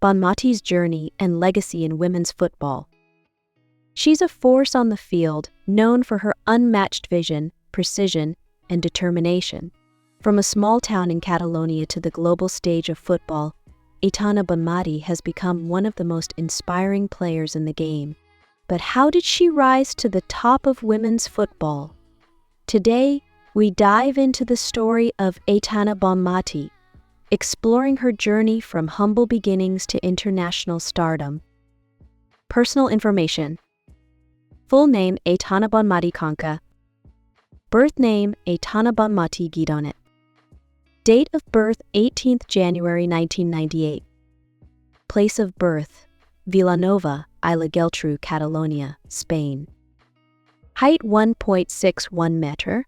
Bonmatí's journey and legacy in women's football. She's a force on the field, known for her unmatched vision, precision, and determination. From a small town in Catalonia to the global stage of football, Aitana Bonmatí has become one of the most inspiring players in the game. But how did she rise to the top of women's football? Today, we dive into the story of Aitana Bonmatí, exploring her journey from humble beginnings to international stardom. Personal information. Full name Aitana Bonmatí Conca. Birth name Aitana Bonmatí Guidonet. Date of birth 18th January 1998. Place of birth Vilanova, Isla Geltrú, Catalonia, Spain. Height 1.61 meter.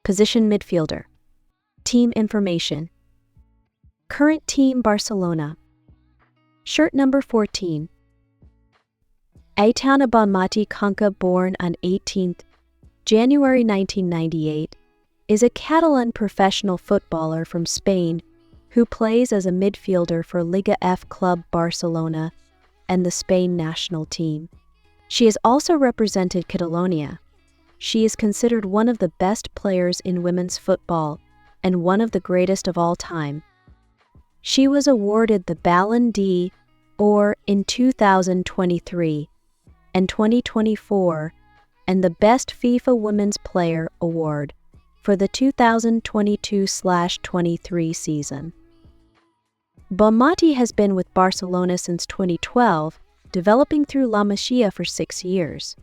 Position midfielder. Team information. Current team Barcelona. Shirt number 14. Aitana Bonmatí Conca, born on 18th January 1998, is a Catalan professional footballer from Spain who plays as a midfielder for Liga F club Barcelona and the Spain national team. She has also represented Catalonia. She is considered one of the best players in women's football and one of the greatest of all time. She was awarded the Ballon d'Or in 2023 and 2024 and the Best FIFA Women's Player Award for the 2022/23 season. Bonmatí has been with Barcelona since 2012, developing through La Masia for 6 years.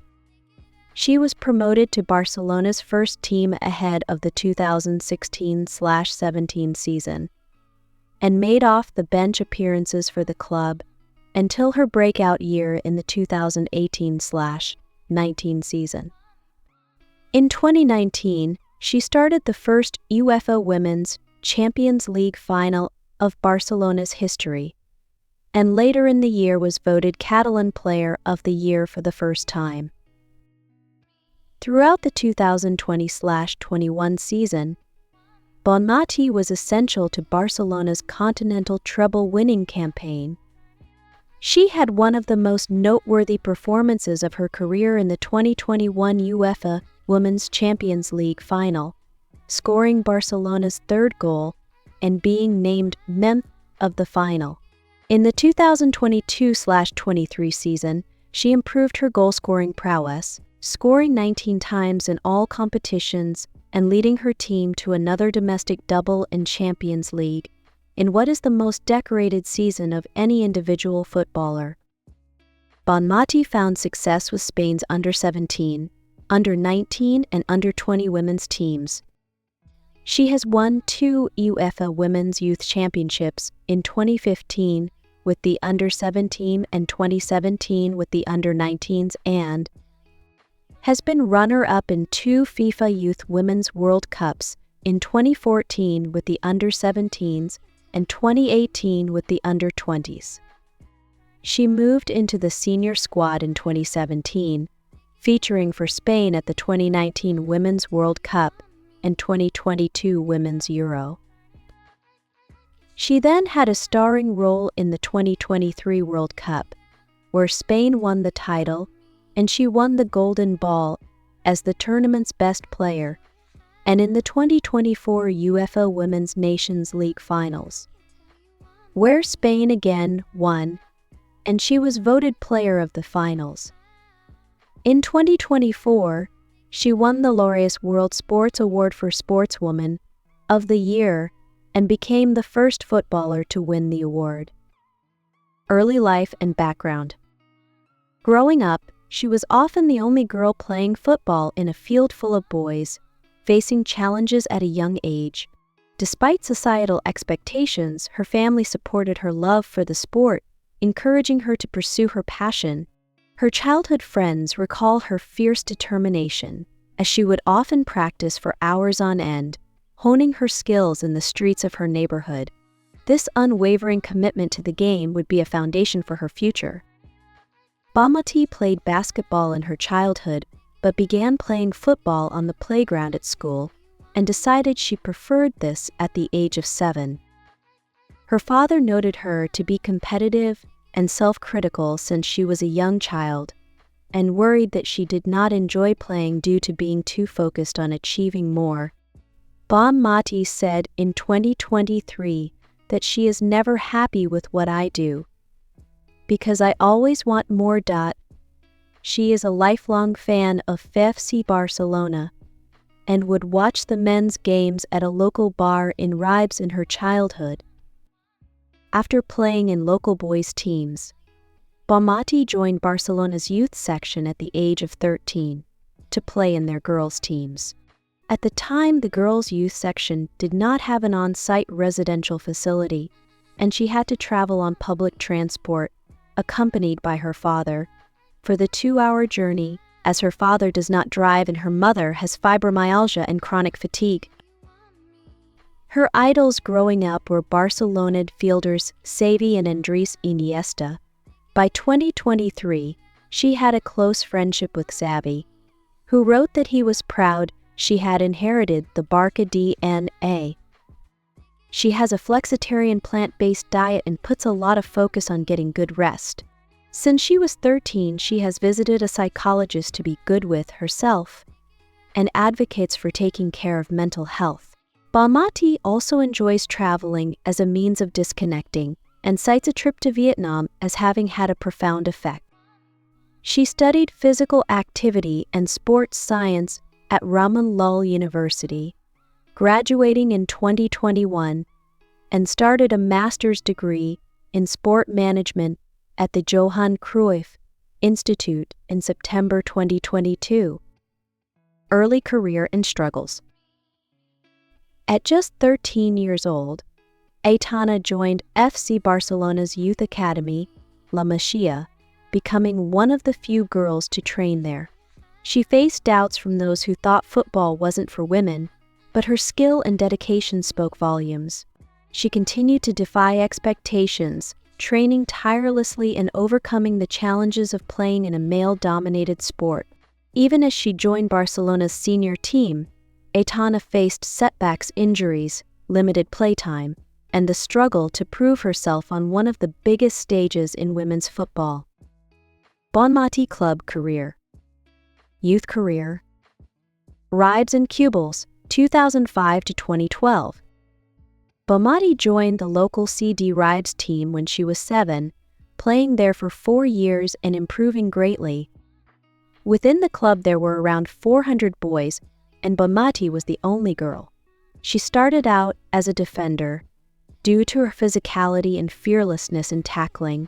She was promoted to Barcelona's first team ahead of the 2016/17 season and made off the bench appearances for the club until her breakout year in the 2018/19 season. In 2019, she started the first UEFA Women's Champions League final of Barcelona's history, and later in the year was voted Catalan Player of the Year for the first time. Throughout the 2020/21 season, Bonmatí was essential to Barcelona's continental treble-winning campaign. She had one of the most noteworthy performances of her career in the 2021 UEFA Women's Champions League final, scoring Barcelona's third goal and being named Man of the Final. In the 2022/23 season, she improved her goal-scoring prowess, scoring 19 times in all competitions and leading her team to another domestic double in Champions League, in what is the most decorated season of any individual footballer. Bonmatí found success with Spain's under-17, under-19 and under-20 women's teams. She has won 2 UEFA Women's Youth Championships in 2015 with the under-17 and 2017 with the under-19s and has been runner-up in 2 FIFA Youth Women's World Cups in 2014 with the under-17s and 2018 with the under-20s. She moved into the senior squad in 2017, featuring for Spain at the 2019 Women's World Cup and 2022 Women's Euro. She then had a starring role in the 2023 World Cup, where Spain won the title and she won the Golden Ball as the tournament's best player, and in the 2024 UEFA Women's Nations League finals, where Spain again won, and she was voted player of the finals. In 2024, she won the Laureus World Sports Award for Sportswoman of the Year and became the first footballer to win the award. Early life and background. Growing up, she was often the only girl playing football in a field full of boys, facing challenges at a young age. Despite societal expectations, her family supported her love for the sport, encouraging her to pursue her passion. Her childhood friends recall her fierce determination, as she would often practice for hours on end, honing her skills in the streets of her neighborhood. This unwavering commitment to the game would be a foundation for her future. Bonmatí played basketball in her childhood, but began playing football on the playground at school and decided she preferred this at the age of 7. Her father noted her to be competitive and self-critical since she was a young child, and worried that she did not enjoy playing due to being too focused on achieving more. Bonmatí said in 2023 that she is never happy with what I do, because I always want more. She is a lifelong fan of FC Barcelona and would watch the men's games at a local bar in Ribes in her childhood. After playing in local boys' teams, Bonmatí joined Barcelona's youth section at the age of 13 to play in their girls' teams. At the time, the girls' youth section did not have an on-site residential facility, and she had to travel on public transport, accompanied by her father, for the 2-hour journey, as her father does not drive and her mother has fibromyalgia and chronic fatigue. Her idols growing up were Barcelona fielders Xavi and Andrés Iniesta. By 2023, she had a close friendship with Xavi, who wrote that he was proud she had inherited the Barca DNA. She has a flexitarian plant-based diet and puts a lot of focus on getting good rest. Since she was 13, she has visited a psychologist to be good with herself and advocates for taking care of mental health. Bonmatí also enjoys traveling as a means of disconnecting and cites a trip to Vietnam as having had a profound effect. She studied physical activity and sports science at Ramon Llull University, graduating in 2021, and started a master's degree in sport management at the Johan Cruyff Institute in September 2022. Early career and struggles. At just 13 years old, Aitana joined FC Barcelona's youth academy, La Masia, becoming one of the few girls to train there. She faced doubts from those who thought football wasn't for women, but her skill and dedication spoke volumes. She continued to defy expectations, training tirelessly and overcoming the challenges of playing in a male-dominated sport. Even as she joined Barcelona's senior team, Aitana faced setbacks, injuries, limited playtime, and the struggle to prove herself on one of the biggest stages in women's football. Bonmatí club career. Youth career. Ribes and Cubles, 2005 to 2012. Bonmatí joined the local CD Ribes team when she was 7, playing there for 4 years and improving greatly. Within the club there were around 400 boys, and Bonmatí was the only girl. She started out as a defender, due to her physicality and fearlessness in tackling,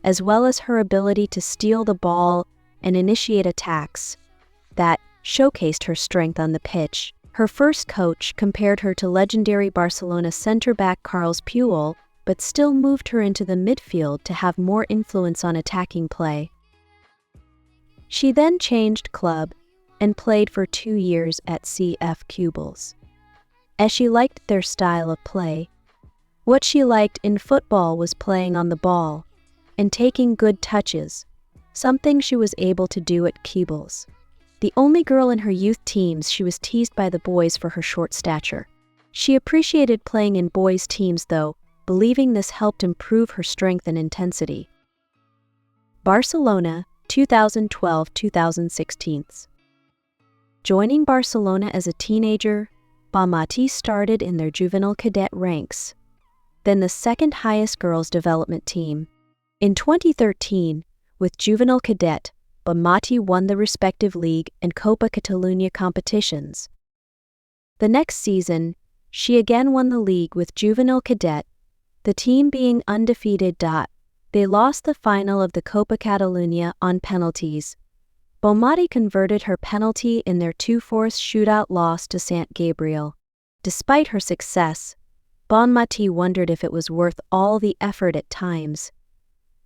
as well as her ability to steal the ball and initiate attacks that showcased her strength on the pitch. Her first coach compared her to legendary Barcelona centre-back Carles Puyol, but still moved her into the midfield to have more influence on attacking play. She then changed club and played for 2 years at CF Cubles, as she liked their style of play. What she liked in football was playing on the ball and taking good touches, something she was able to do at Cubles. The only girl in her youth teams, she was teased by the boys for her short stature. She appreciated playing in boys' teams though, believing this helped improve her strength and intensity. Barcelona, 2012-2016. Joining Barcelona as a teenager, Bonmatí started in their juvenile cadet ranks, then the second highest girls' development team. In 2013, with juvenile cadet, Bonmatí won the respective league and Copa Catalunya competitions. The next season, she again won the league with juvenile cadet, the team being undefeated. They lost the final of the Copa Catalunya on penalties. Bonmatí converted her penalty in their 2-4 shootout loss to Sant Gabriel. Despite her success, Bonmatí wondered if it was worth all the effort at times.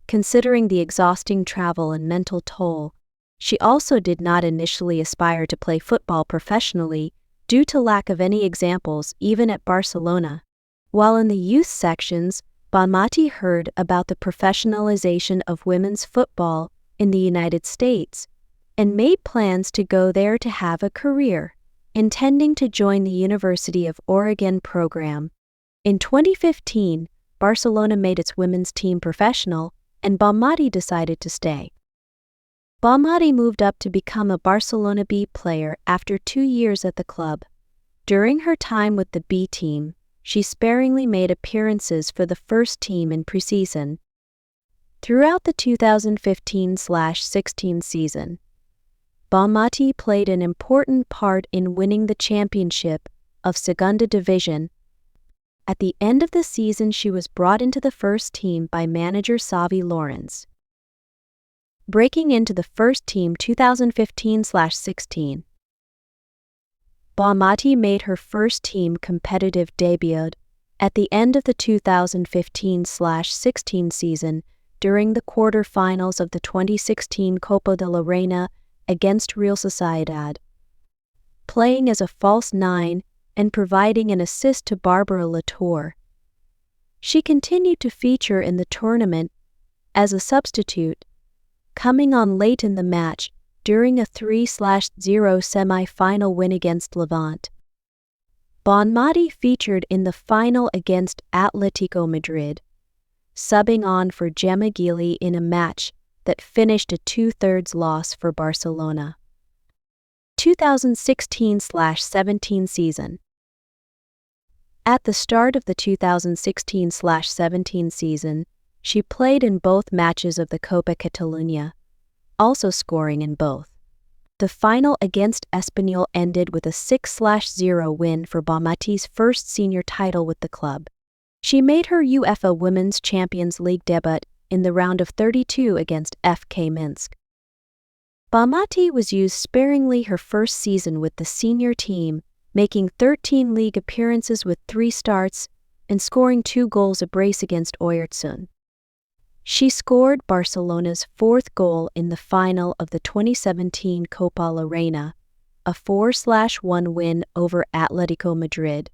Considering the exhausting travel and mental toll, she also did not initially aspire to play football professionally due to lack of any examples even at Barcelona. While in the youth sections, Bonmatí heard about the professionalization of women's football in the United States and made plans to go there to have a career, intending to join the University of Oregon program. In 2015, Barcelona made its women's team professional, and Bonmatí decided to stay. Bonmatí moved up to become a Barcelona B player after 2 years at the club. During her time with the B team, she sparingly made appearances for the first team in preseason. Throughout the 2015-16 season, Bonmatí played an important part in winning the championship of Segunda Division. At the end of the season, she was brought into the first team by manager Xavi Lawrence. Breaking into the first team 2015-16. Bonmatí made her first team competitive debut at the end of the 2015-16 season during the quarter-finals of the 2016 Copa de la Reina against Real Sociedad. Playing as a false nine and providing an assist to Barbara Latour. She continued to feature in the tournament as a substitute, coming on late in the match during a 3-0 semi-final win against Levante. Bonmatí featured in the final against Atletico Madrid, subbing on for Gemma Gili in a match that finished a 2/3 loss for Barcelona. 2016-17 season. At the start of the 2016-17 season, she played in both matches of the Copa Catalunya, also scoring in both. The final against Espanyol ended with a 6-0 win for Bonmatí's first senior title with the club. She made her UEFA Women's Champions League debut in the round of 32 against FK Minsk. Bonmatí was used sparingly her first season with the senior team, making 13 league appearances with 3 starts and scoring 2 goals a brace against Oyarzun. She scored Barcelona's 4th goal in the final of the 2017 Copa la Reina, a 4-1 win over Atletico Madrid.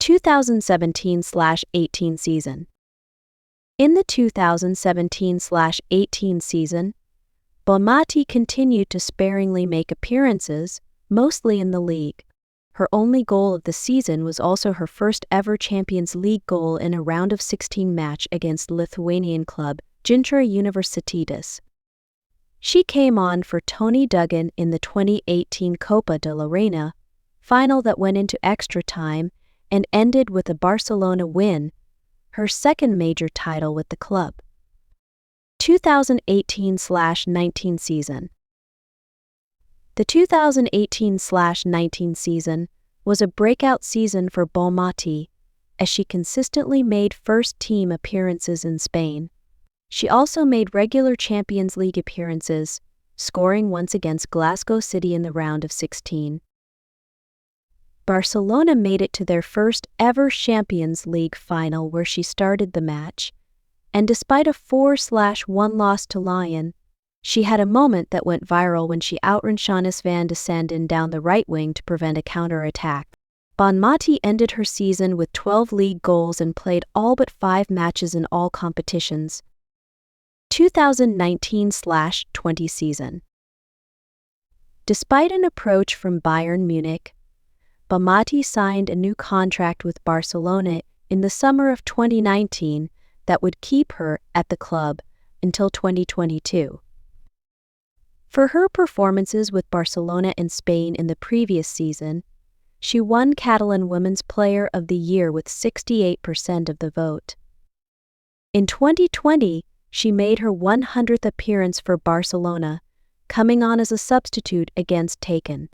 2017-18 season. In the 2017-18 season, Bonmatí continued to sparingly make appearances, mostly in the league. Her only goal of the season was also her first ever Champions League goal in a round of 16 match against Lithuanian club Gintra Universitatis. She came on for Tony Duggan in the 2018 Copa de la Reina final that went into extra time and ended with a Barcelona win, her second major title with the club. 2018-19 season. The 2018-19 season was a breakout season for Bonmatí, as she consistently made first-team appearances in Spain. She also made regular Champions League appearances, scoring once against Glasgow City in the round of 16. Barcelona made it to their first ever Champions League final where she started the match, and despite a 4-1 loss to Lyon, she had a moment that went viral when she outran Shanice van de Sanden down the right wing to prevent a counter-attack. Bonmatí ended her season with 12 league goals and played all but 5 matches in all competitions. 2019-20 season. Despite an approach from Bayern Munich, Bonmatí signed a new contract with Barcelona in the summer of 2019 that would keep her at the club until 2022. For her performances with Barcelona and Spain in the previous season, she won Catalan Women's Player of the Year with 68% of the vote. In 2020, she made her 100th appearance for Barcelona, coming on as a substitute against Taken.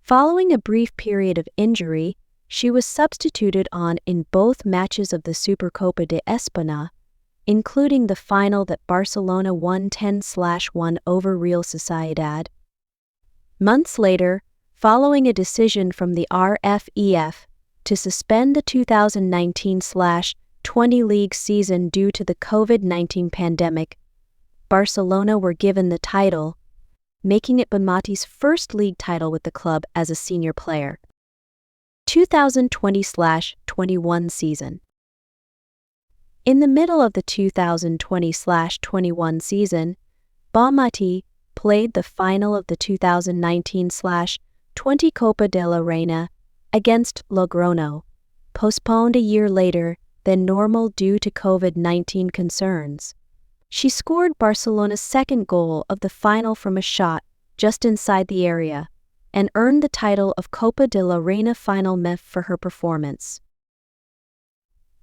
Following a brief period of injury, she was substituted on in both matches of the Supercopa de España, including the final that Barcelona won 10-1 over Real Sociedad. Months later, following a decision from the RFEF to suspend the 2019-20 league season due to the COVID-19 pandemic, Barcelona were given the title, making it Bonmatí's first league title with the club as a senior player. 2020-21 season. In the middle of the 2020-21 season, Bonmatí played the final of the 2019-20 Copa de la Reina against Logroño, postponed a year later than normal due to COVID-19 concerns. She scored Barcelona's second goal of the final from a shot just inside the area and earned the title of Copa de la Reina final MEF for her performance.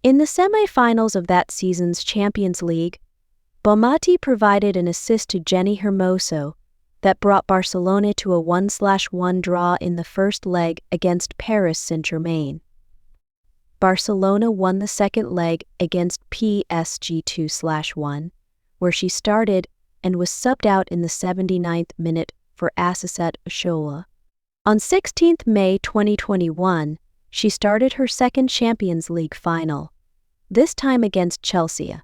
In the semi-finals of that season's Champions League, Bonmatí provided an assist to Jenny Hermoso that brought Barcelona to a 1-1 draw in the first leg against Paris Saint-Germain. Barcelona won the second leg against PSG 2-1, where she started and was subbed out in the 79th minute for Aissat Oshoala. On 16 May 2021, she started her second Champions League final, this time against Chelsea.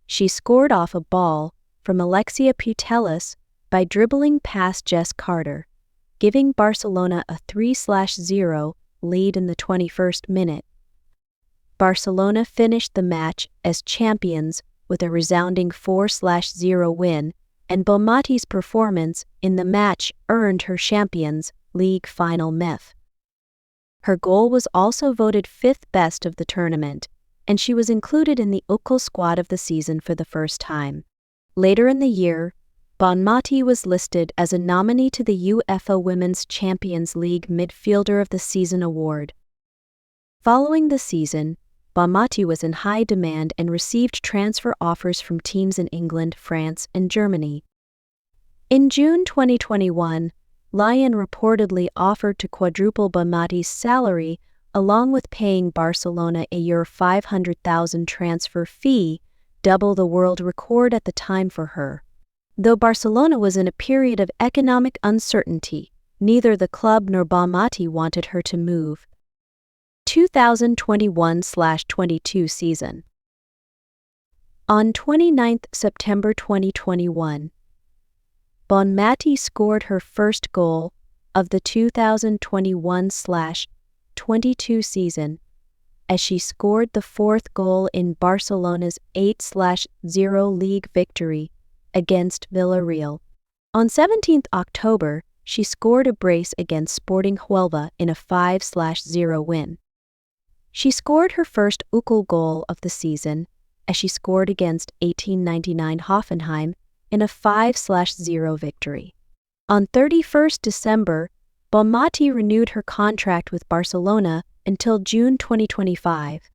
She scored off a ball from Alexia Putellas by dribbling past Jess Carter, giving Barcelona a 3-0 lead in the 21st minute. Barcelona finished the match as champions with a resounding 4-0 win, and Bonmatí's performance in the match earned her Champions League final MEF. Her goal was also voted 5th best of the tournament, and she was included in the UCL squad of the season for the first time. Later in the year, Bonmatí was listed as a nominee to the UEFA Women's Champions League Midfielder of the Season award. Following the season, Bonmatí was in high demand and received transfer offers from teams in England, France, and Germany. In June 2021, Lyon reportedly offered to quadruple Bonmatí's salary along with paying Barcelona a €500,000 transfer fee, double the world record at the time for her. Though Barcelona was in a period of economic uncertainty, neither the club nor Bonmatí wanted her to move. 2021-22 season. On 29 September 2021, Bonmatí scored her first goal of the 2021-22 season, as she scored the fourth goal in Barcelona's 8-0 league victory against Villarreal. On 17 October, she scored a brace against Sporting Huelva in a 5-0 win. She scored her first UCL goal of the season, as she scored against 1899 Hoffenheim in a 5-0 victory. On 31 December, Bonmatí renewed her contract with Barcelona until June 2025.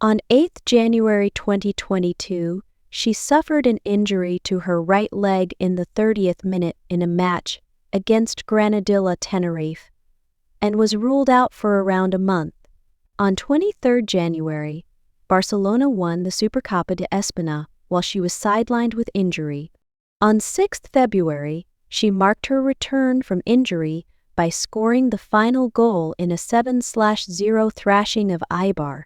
On 8 January 2022, she suffered an injury to her right leg in the 30th minute in a match against Granadilla Tenerife and was ruled out for around a month. On 23 January, Barcelona won the Supercopa de España while she was sidelined with injury. On 6 February, she marked her return from injury by scoring the final goal in a 7-0 thrashing of Eibar.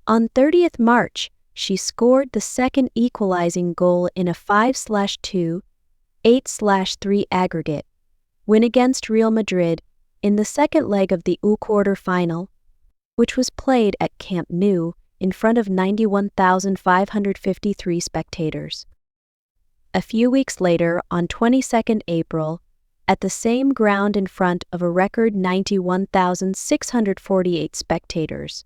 On 30 March, she scored the second equalizing goal in a 5-2, 8-3 aggregate win against Real Madrid in the second leg of the U quarter-final, which was played at Camp Nou in front of 91,553 spectators. A few weeks later, on 22 April, at the same ground in front of a record 91,648 spectators,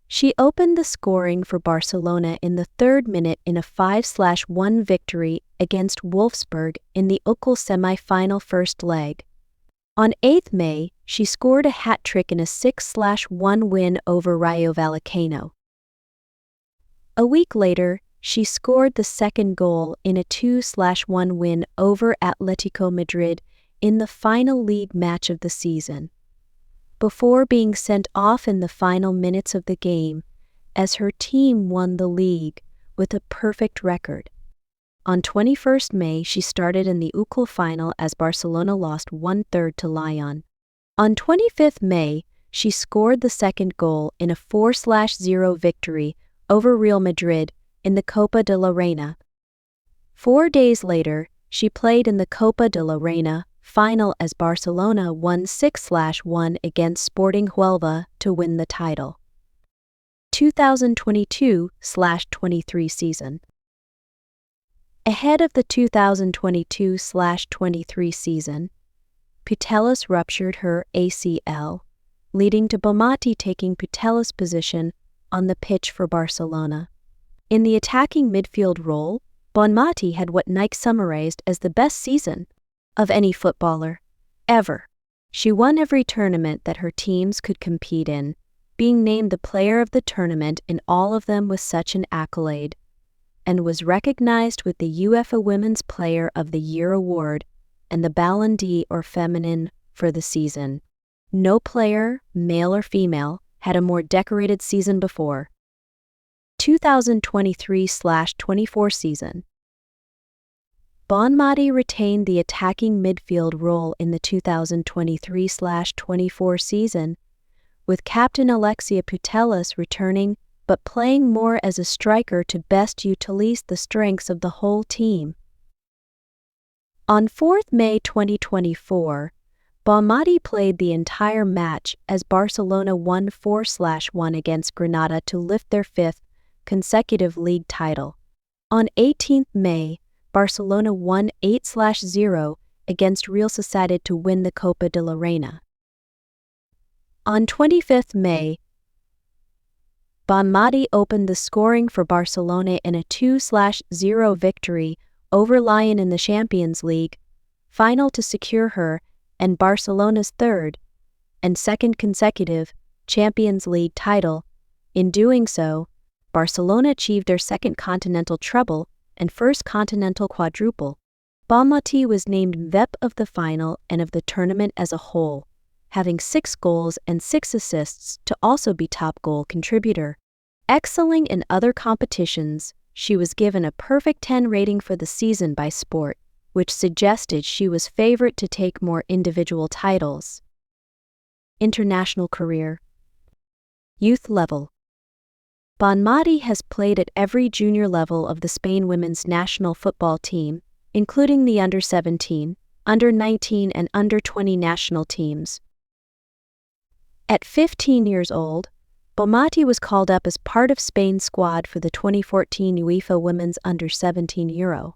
she opened the scoring for Barcelona in the 3rd minute in a 5-1 victory against Wolfsburg in the UCL semi-final first leg. On 8 May, she scored a hat-trick in a 6-1 win over Rayo Vallecano. A week later, she scored the second goal in a 2-1 win over Atletico Madrid in the final league match of the season, before being sent off in the final minutes of the game as her team won the league with a perfect record. On 21 May, she started in the UCL final as Barcelona lost 1-3 to Lyon. On 25 May, she scored the second goal in a 4-0 victory over Real Madrid in the Copa de la Reina. 4 days later, she played in the Copa de la Reina final as Barcelona won 6-1 against Sporting Huelva to win the title. 2022-23 season. Ahead of the 2022-23 season, Putellas ruptured her ACL, leading to Bonmatí taking Putellas's position on the pitch for Barcelona. In the attacking midfield role, Bonmatí had what Nike summarized as the best season of any footballer ever. She won every tournament that her teams could compete in, being named the player of the tournament in all of them with such an accolade, and was recognized with the UEFA Women's Player of the Year award and the Ballon or Féminin for the season. No player, male or female, had a more decorated season before. 2023/24 season. Bonmatí retained the attacking midfield role in the 2023/24 season, with captain Alexia Putellas returning but playing more as a striker to best utilize the strengths of the whole team. On 4th May 2024, Bonmatí played the entire match as Barcelona won 4-1 against Granada to lift their fifth consecutive league title. On 18th May, Barcelona won 8-0 against Real Sociedad to win the Copa de la Reina. On 25th May, Bonmatí opened the scoring for Barcelona in a 2-0 victory over Lyon in the Champions League final to secure her and Barcelona's third and second consecutive Champions League title. In doing so, Barcelona achieved their second continental treble and first continental quadruple. Bonmatí was named VEP of the final and of the tournament as a whole, having 6 goals and 6 assists to also be top goal contributor. Excelling in other competitions, she was given a perfect 10 rating for the season by Sport, which suggested she was favorite to take more individual titles. International career. Youth level. Bonmatí has played at every junior level of the Spain women's national football team, including the under-17, under-19 and under-20 national teams. At 15 years old, Bonmatí was called up as part of Spain's squad for the 2014 UEFA Women's Under-17 Euro.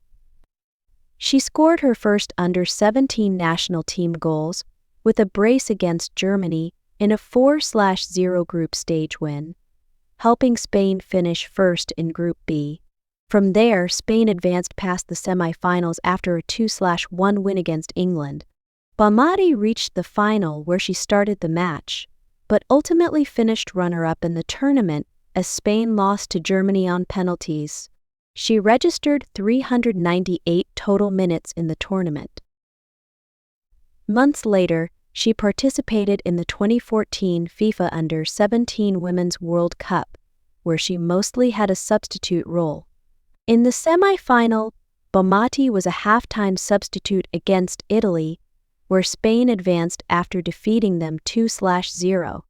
She scored her first under-17 national team goals with a brace against Germany in a 4-0 group stage win, helping Spain finish first in Group B. From there, Spain advanced past the semi-finals after a 2-1 win against England. Bonmatí reached the final where she started the match, but ultimately finished runner-up in the tournament as Spain lost to Germany on penalties. She registered 398 total minutes in the tournament. Months later, she participated in the 2014 FIFA Under-17 Women's World Cup, where she mostly had a substitute role. In the semi-final, Bonmatí was a halftime substitute against Italy, where Spain advanced after defeating them 2-0.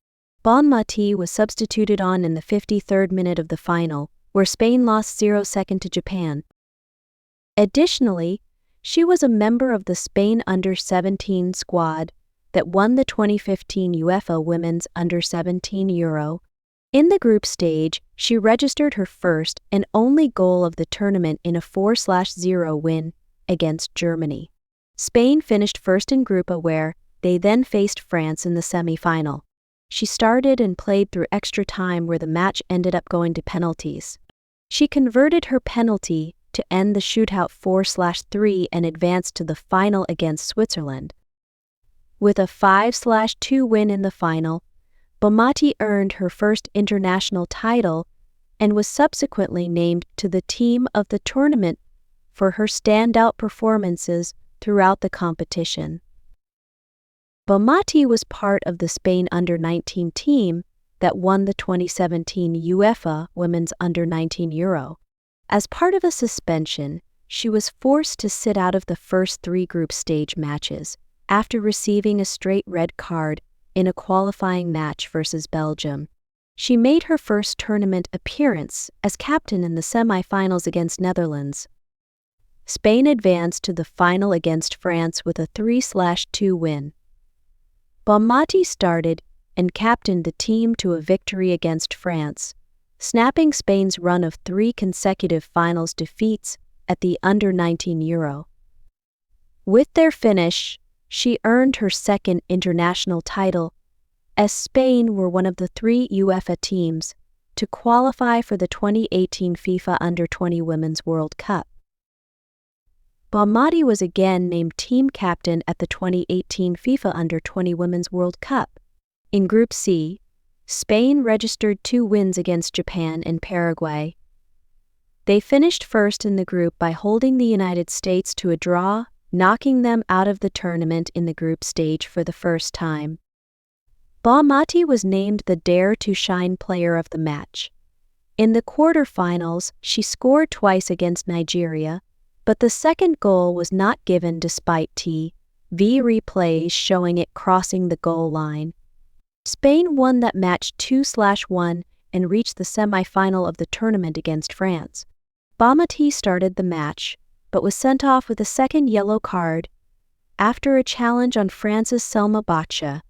Bonmatí was substituted on in the 53rd minute of the final, where Spain lost 0-2 to Japan. Additionally, she was a member of the Spain Under-17 squad that won the 2015 UEFA Women's Under-17 Euro. In the group stage, she registered her first and only goal of the tournament in a 4-0 win against Germany. Spain finished first in Group A, where they then faced France in the semi-final. She started and played through extra time, where the match ended up going to penalties. She converted her penalty to end the shootout 4-3 and advanced to the final against Switzerland. With a 5-2 win in the final, Bonmatí earned her first international title and was subsequently named to the team of the tournament for her standout performances throughout the competition. Bonmatí was part of the Spain Under-19 team that won the 2017 UEFA Women's Under-19 Euro. As part of a suspension, she was forced to sit out of the first 3 group stage matches after receiving a straight red card in a qualifying match versus Belgium. She made her first tournament appearance as captain in the semi-finals against Netherlands. Spain advanced to the final against France with a 3-2 win. Bonmatí started and captained the team to a victory against France, snapping Spain's run of 3 consecutive finals defeats at the Under-19 Euro. With their finish, she earned her second international title as Spain were one of the 3 UEFA teams to qualify for the 2018 FIFA Under-20 Women's World Cup. Bonmatí was again named team captain at the 2018 FIFA Under-20 Women's World Cup. In Group C, Spain registered 2 wins against Japan and Paraguay. They finished first in the group by holding the United States to a draw, knocking them out of the tournament in the group stage for the first time. Bonmatí was named the Dare to Shine player of the match. In the quarterfinals, she scored twice against Nigeria, but the second goal was not given despite TV replays showing it crossing the goal line. Spain won that match 2-1 and reached the semi-final of the tournament against France. Bonmatí started the match, but was sent off with a second yellow card after a challenge on France's Selma Bacha,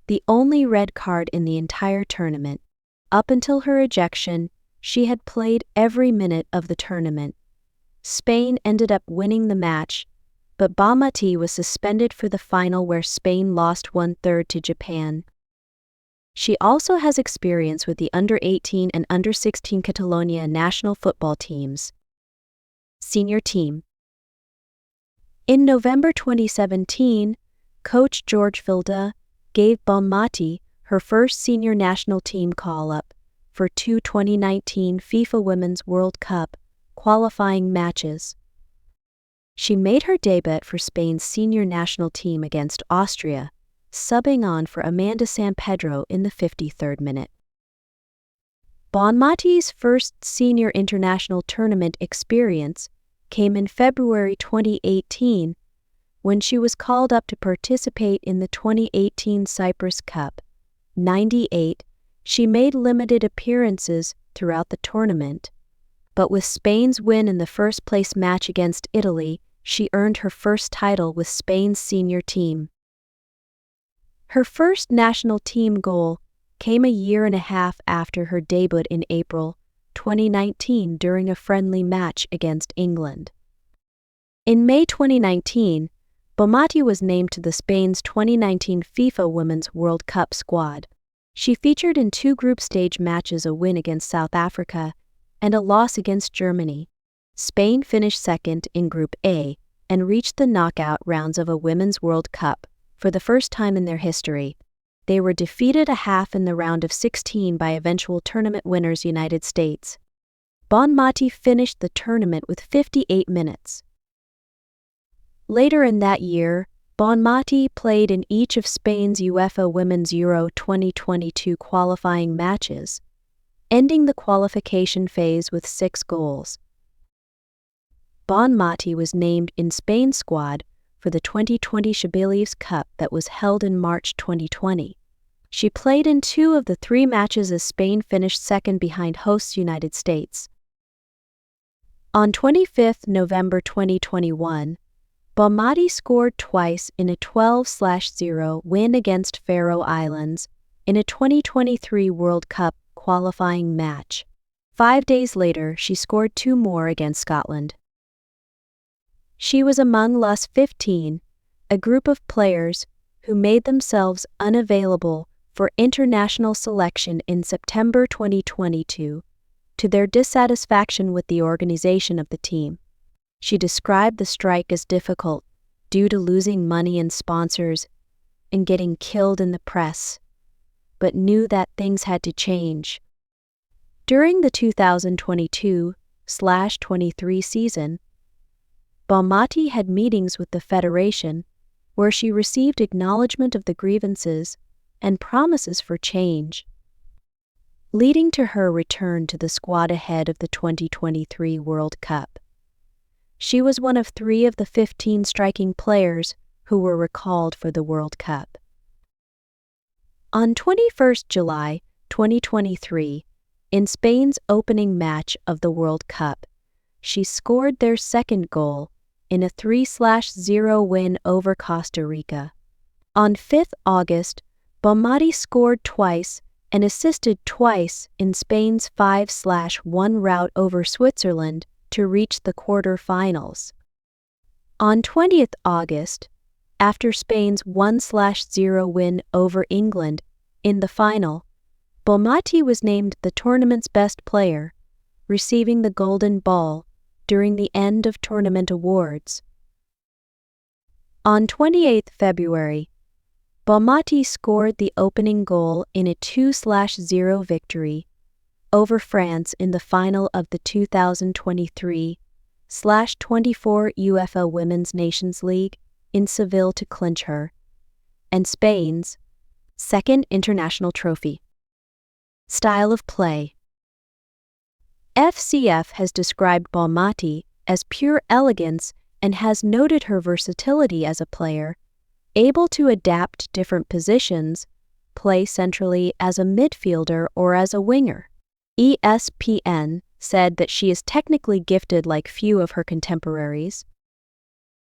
the only red card in the entire tournament. Up until her ejection, she had played every minute of the tournament. Spain ended up winning the match, but Bonmatí was suspended for the final where Spain lost 1/3 to Japan. She also has experience with the under-18 and under-16 Catalonia national football teams. Senior team. In November 2017, coach George Vilda gave Bonmatí her first senior national team call-up for 2 2019 FIFA Women's World Cup qualifying matches. She made her debut for Spain's senior national team against Austria, subbing on for Amanda Sampedro in the 53rd minute. Bonmatí's first senior international tournament experience came in February 2018 when she was called up to participate in the 2018 Cyprus Cup. 98, she made limited appearances throughout the tournament, but with Spain's win in the first-place match against Italy, she earned her first title with Spain's senior team. Her first national team goal came a year and a half after her debut in April 2019 during a friendly match against England. In May 2019, Bonmatí was named to the Spain's 2019 FIFA Women's World Cup squad. She featured in 2 group stage matches, a win against South Africa and a loss against Germany. Spain finished second in Group A and reached the knockout rounds of a Women's World Cup for the first time in their history. They were defeated a half in the round of 16 by eventual tournament winners United States. Bonmatí finished the tournament with 58 minutes. Later in that year, Bonmatí played in each of Spain's UEFA Women's Euro 2022 qualifying matches, ending the qualification phase with 6 goals. Bonmatí was named in Spain's squad for the 2020 Shibboleths Cup that was held in March 2020. She played in 2 of the 3 matches as Spain finished second behind hosts United States. On 25 November 2021, Bonmatí scored twice in a 12-0 win against Faroe Islands in a 2023 World Cup qualifying match. 5 days later, she scored 2 more against Scotland. She was among +15, a group of players who made themselves unavailable for international selection in September 2022 to their dissatisfaction with the organization of the team. She described the strike as difficult due to losing money and sponsors and getting killed in the press, but knew that things had to change. During the 2022/23 season, Bonmatí had meetings with the Federation where she received acknowledgement of the grievances and promises for change, leading to her return to the squad ahead of the 2023 World Cup. She was one of 3 of the 15 striking players who were recalled for the World Cup. On 21 July 2023, in Spain's opening match of the World Cup, she scored their second goal in a 3-0 win over Costa Rica. On 5 August, Bonmatí scored twice and assisted twice in Spain's 5-1 rout over Switzerland to reach the quarter-finals. On 20 August, after Spain's 1-0 win over England In the final, Bonmatí was named the tournament's best player, receiving the Golden Ball during the end of tournament awards. On 28 February, Bonmatí scored the opening goal in a 2-0 victory over France in the final of the 2023/24 UEFA Women's Nations League in Seville to clinch her and Spain's second international trophy. Style of play. FCF has described Bonmatí as pure elegance and has noted her versatility as a player, able to adapt different positions, play centrally as a midfielder or as a winger. ESPN said that she is technically gifted like few of her contemporaries.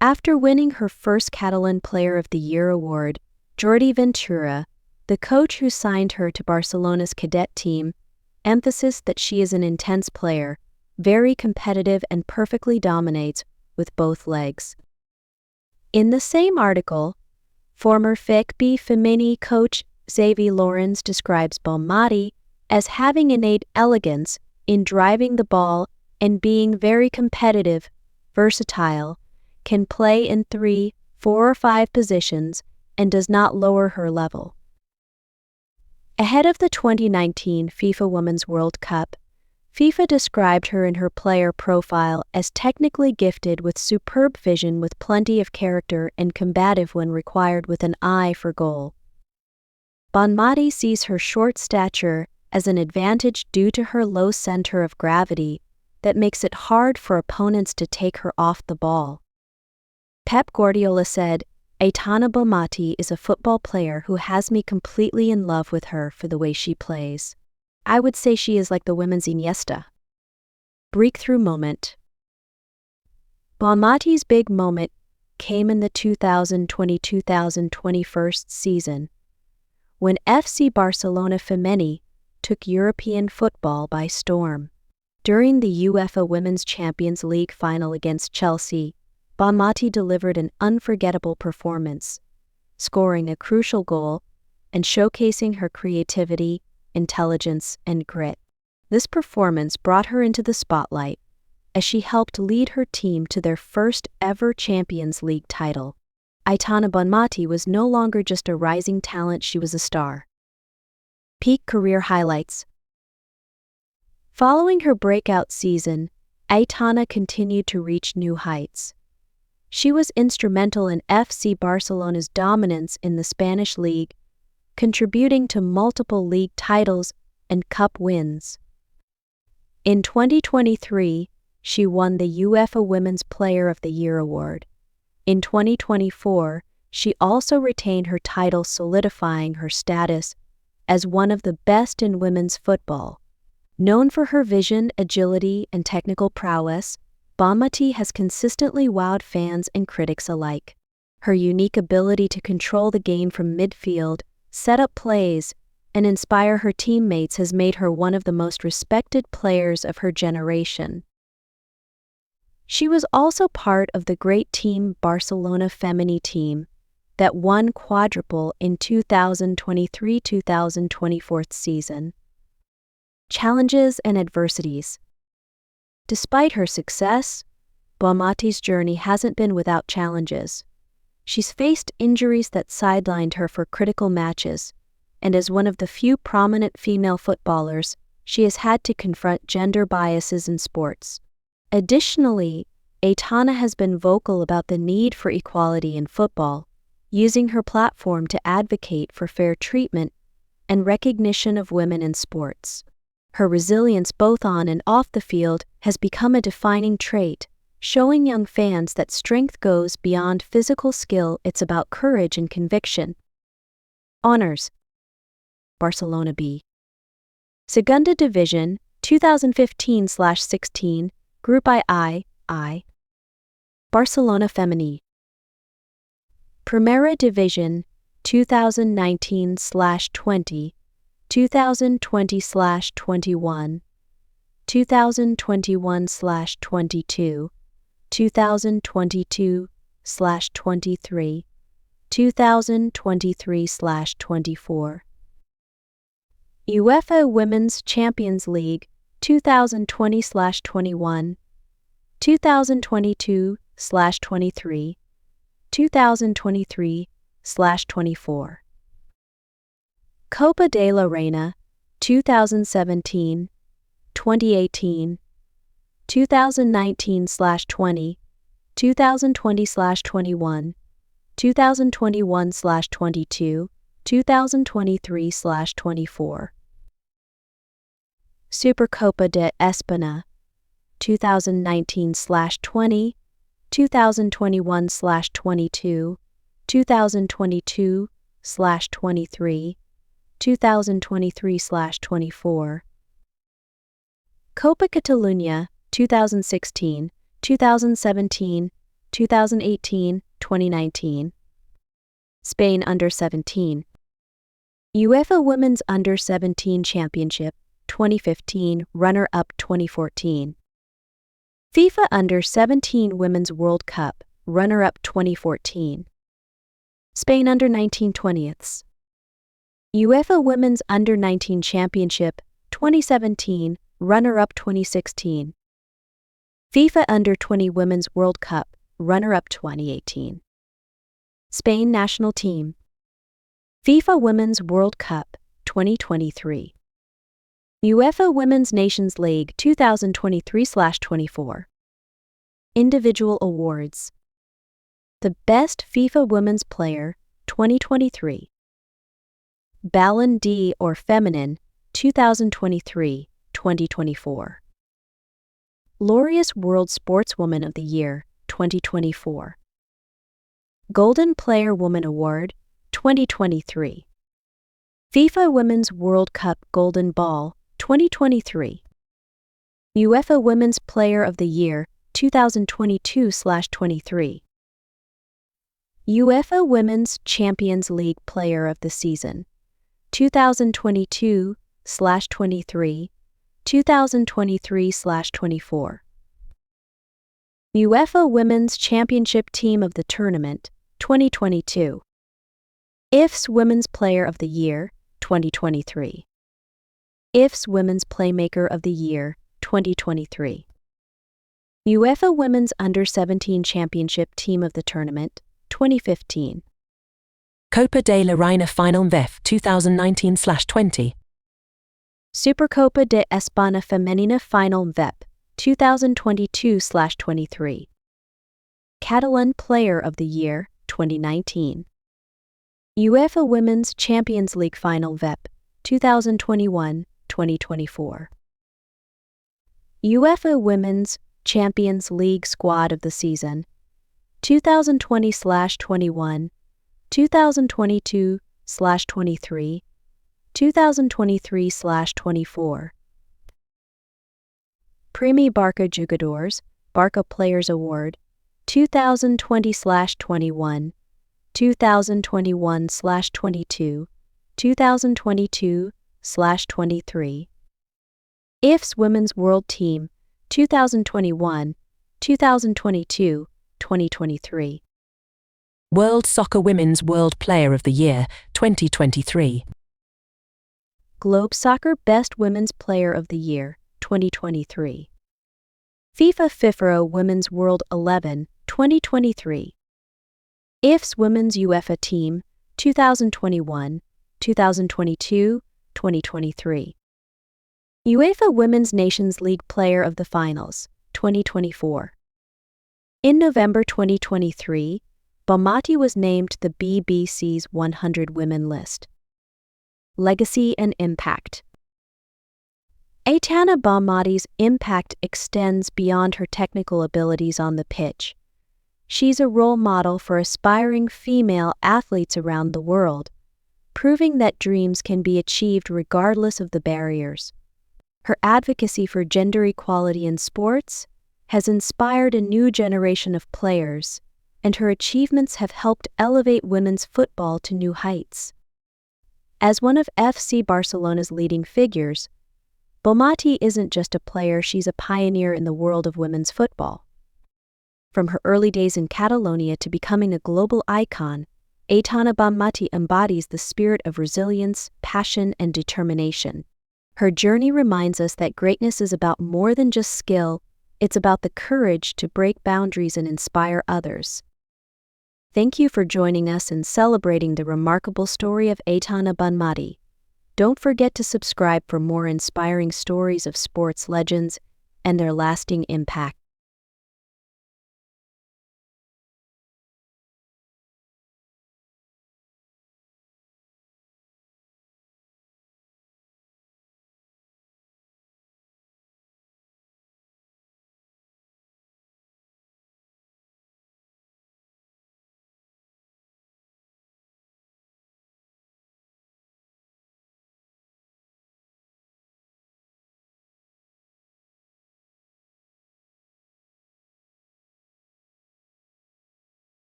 After winning her first Catalan Player of the Year award, Jordi Ventura, the coach who signed her to Barcelona's cadet team, emphasized that she is an intense player, very competitive and perfectly dominates with both legs. In the same article, former FCB Féminin coach Xavi Laurens describes Bonmatí as having innate elegance in driving the ball and being very competitive, versatile, can play in 3, 4 or 5 positions, and does not lower her level. Ahead of the 2019 FIFA Women's World Cup, FIFA described her in her player profile as technically gifted with superb vision with plenty of character and combative when required with an eye for goal. Bonmatí sees her short stature as an advantage due to her low center of gravity that makes it hard for opponents to take her off the ball. Pep Guardiola said, "Aitana Bonmatí is a football player who has me completely in love with her for the way she plays. I would say she is like the women's Iniesta." Breakthrough moment. Bonmatí's big moment came in the 2020-2021 season, when FC Barcelona Féminin took European football by storm. During the UEFA Women's Champions League final against Chelsea, Bonmatí delivered an unforgettable performance, scoring a crucial goal and showcasing her creativity, intelligence, and grit. This performance brought her into the spotlight as she helped lead her team to their first ever Champions League title. Aitana Bonmatí was no longer just a rising talent, she was a star. Peak career highlights. Following her breakout season, Aitana continued to reach new heights. She was instrumental in FC Barcelona's dominance in the Spanish league, contributing to multiple league titles and cup wins. In 2023, she won the UEFA Women's Player of the Year award. In 2024, she also retained her title, solidifying her status as one of the best in women's football. Known for her vision, agility, and technical prowess, Bonmatí has consistently wowed fans and critics alike. Her unique ability to control the game from midfield, set up plays, and inspire her teammates has made her one of the most respected players of her generation. She was also part of the great team Barcelona Féminin team that won quadruple in 2023-2024 season. Challenges and adversities. Despite her success, Bonmatí's journey hasn't been without challenges. She's faced injuries that sidelined her for critical matches, and as one of the few prominent female footballers, she has had to confront gender biases in sports. Additionally, Aitana has been vocal about the need for equality in football, using her platform to advocate for fair treatment and recognition of women in sports. Her resilience both on and off the field has become a defining trait, showing young fans that strength goes beyond physical skill, it's about courage and conviction. Honors. Barcelona B. Segunda Division, 2015/16, Group I. Barcelona Féminin. Primera Division, 2019/20, 2020/21, 2021/22, 2022/23, 2023/24. UEFA Women's Champions League 2020/21, 2022/23, 2023/24. Copa de la Reina 2017, 2018, 2019/20, 2020/21, 2021/22, 2023/24. Supercopa de España 2019/20, 2021/22, 2022/23, 2023/24. Copa Catalunya 2016, 2017, 2018, 2019. Spain Under-17. UEFA Women's Under-17 Championship 2015, runner-up 2014. FIFA Under-17 Women's World Cup, runner-up 2014. Spain Under-19 20ths. UEFA Women's Under-19 Championship 2017, runner-up 2016. FIFA Under-20 Women's World Cup, runner-up 2018. Spain National Team. FIFA Women's World Cup 2023. UEFA Women's Nations League 2023/24. Individual Awards. The Best FIFA Women's Player 2023. Ballon d'Or Féminin 2023-2024. Laureus World Sportswoman of the Year 2024. Golden Player Woman Award 2023. FIFA Women's World Cup Golden Ball 2023. UEFA Women's Player of the Year 2022/23. UEFA Women's Champions League Player of the Season 2022/23, 2023/24. UEFA Women's Championship Team of the Tournament 2022. IF's Women's Player of the Year 2023. IF's Women's Playmaker of the Year 2023. UEFA Women's Under-17 Championship Team of the Tournament 2015. Copa de la Reina Final VEF 2019/20. Supercopa de España Femenina Final VEP 2022/23. Catalan Player of the Year 2019. UEFA Women's Champions League Final VEP 2021-2024. UEFA Women's Champions League Squad of the Season 2020/21, 2022/23, 2023/24. Premi Barca Jugadores, Barca Players Award 2020/21, 2021/22, 2022/23. IF's Women's World Team 2021, 2022, 2023. World Soccer Women's World Player of the Year 2023. Globe Soccer Best Women's Player of the Year 2023. FIFA FIFRO Women's World 11 2023. IF's Women's UEFA Team 2021, 2022, 2023. UEFA Women's Nations League Player of the Finals 2024. In November 2023, Bonmatí was named the BBC's 100 Women list. Legacy and Impact. Aitana Bonmatí's impact extends beyond her technical abilities on the pitch. She's a role model for aspiring female athletes around the world, proving that dreams can be achieved regardless of the barriers. Her advocacy for gender equality in sports has inspired a new generation of players, and her achievements have helped elevate women's football to new heights. As one of FC Barcelona's leading figures, Bonmatí isn't just a player, she's a pioneer in the world of women's football. From her early days in Catalonia to becoming a global icon, Aitana Bonmatí embodies the spirit of resilience, passion, and determination. Her journey reminds us that greatness is about more than just skill, it's about the courage to break boundaries and inspire others. Thank you for joining us in celebrating the remarkable story of Aitana Bonmatí. Don't forget to subscribe for more inspiring stories of sports legends and their lasting impact.